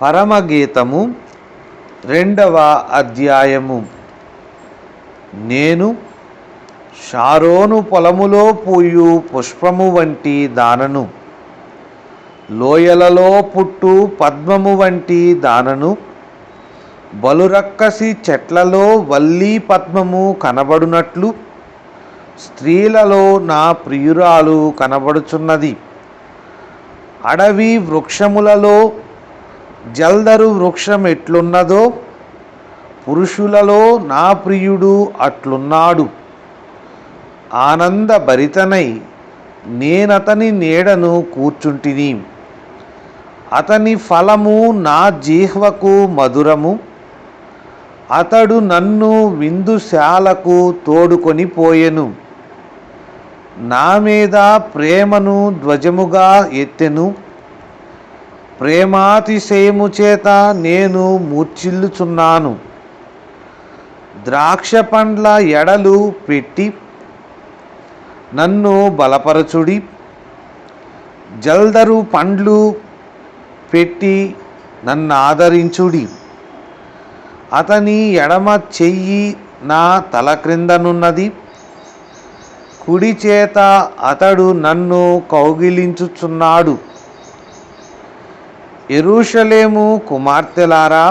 పరమగీతము 2వ అధ్యాయము. నేను షారోను పొలములో పూయు పుష్పము వంటి దానను, లోయలలో పుట్టు పద్మము వంటి దానను, బలురక్కసి చెట్లలో వల్లీ పద్మము కనబడునట్లు స్త్రీలలో నా ప్రియురాలు కనబడుచున్నది. అడవి వృక్షములలో జల్దరు వృక్షం ఎట్లున్నదో పురుషులలో నా ప్రియుడు అట్లున్నాడు. ఆనందభరితనై నేనతని నీడను కూర్చుంటిని. అతని ఫలము నా జిహ్వకు మధురము. అతడు నన్ను విందుశాలకు తోడుకొని పోయెను. నా మీద ప్రేమను ధ్వజముగా ఎత్తెను. ప్రేమాతిశయము చేత నేను మూర్ఛిల్లుచున్నాను. ద్రాక్ష పండ్ల ఎడలు పెట్టి నన్ను బలపరచుడి. జల్దరు పండ్లు పెట్టి నన్ను ఆదరించుడి. అతని ఎడమ చెయ్యి నా తల క్రిందనున్నది. కుడి చేత అతడు నన్ను కౌగిలించుచున్నాడు. యెరూషలేము కుమార్తెలారా,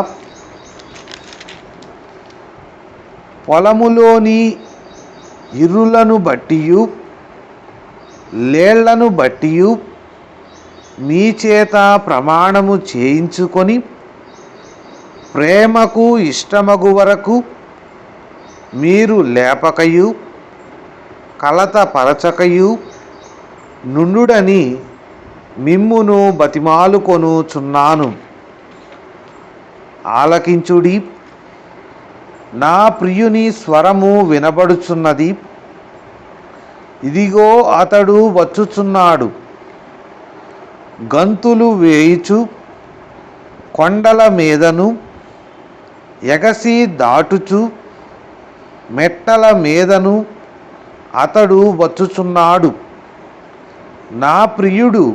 పొలములోని ఇరులను బట్టియు లేళ్లను బట్టియు మీ చేత ప్రమాణము చేయించుకొని ప్రేమకు ఇష్టమగు వరకు మీరు లేపకయు కలత పరచకయు నుండుడని మిమ్మును బతిమాలుకొనుచున్నాను. ఆలకించుడి. నా ప్రియుని స్వరము వినబడుచున్నది. ఇదిగో అతడు వచ్చుచున్నాడు. గంతులు వేయుచు కొండల మీదను ఎగసి దాటుచు మెట్టల మీదను అతడు వచ్చుచున్నాడు. నా ప్రియుడు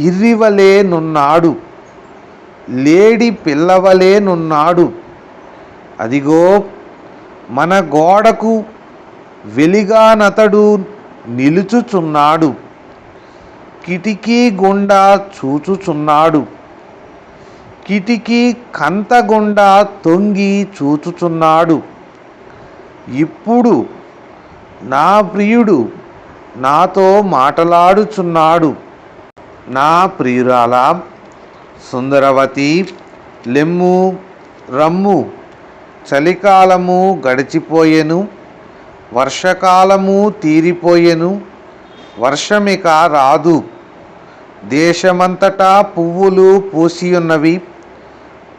ఇర్రివలే నున్నాడు, లేడి పిల్లవలే నున్నాడు. అదిగో మన గోడకు వెలిగానతడు నిలుచుచున్నాడు. కిటికీ గుండా చూచుచున్నాడు. కిటికీ కంత గుండా తొంగి చూచుచున్నాడు. ఇప్పుడు నా ప్రియుడు నాతో మాటలాడుచున్నాడు. నా ప్రియురాలా, సుందరవతి, లెమ్ము, రమ్ము. చలికాలము గడిచిపోయెను, వర్షకాలము తీరిపోయెను, వర్షమిక రాదు. దేశమంతటా పువ్వులు పూసియున్నవి.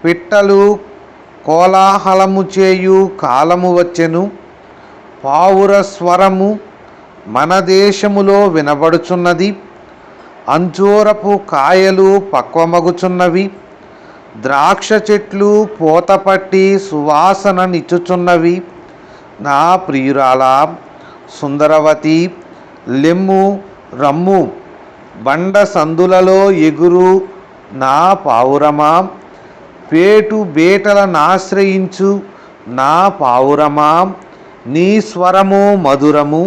పిట్టలు కోలాహలము చేయు కాలము వచ్చెను. పావుర స్వరము మన దేశములో వినబడుచున్నది. అంజూరపు కాయలు పక్వమగుచున్నవి. ద్రాక్ష చెట్లు పూతపట్టి సువాసననిచ్చుచున్నవి. నా ప్రియురాలా, సుందరవతి, లెమ్ము, రమ్ము. బండ సందులలో ఎగురు నా పావురమా, పేటు బేటలనాశ్రయించు నా పావురమా. నీ స్వరము మధురము,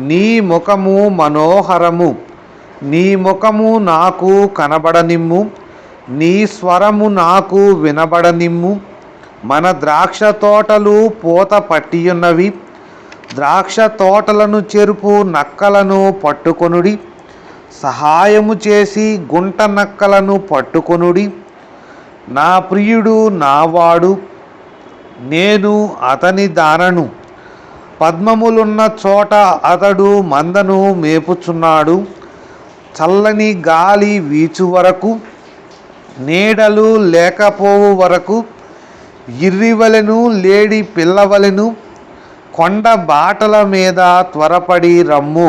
నీ ముఖము మనోహరము. నీ ముఖము నాకు కనబడనిమ్ము, నీ స్వరము నాకు వినబడనిమ్ము. మన ద్రాక్ష తోటలు పూత పట్టియున్నవి. ద్రాక్ష తోటలను చెరుపు నక్కలను పట్టుకొనుడి. సహాయము చేసి గుంట నక్కలను పట్టుకొనుడి. నా ప్రియుడు నావాడు, నేను అతని దానను. పద్మములున్న చోట అతడు మందను మేపుచున్నాడు. చల్లని గాలి వీచు వరకు, నీడలు లేకపోవు వరకు ఇర్రివలెను లేడి పిల్లవలెను కొండ బాటల మీద త్వరపడి రమ్ము.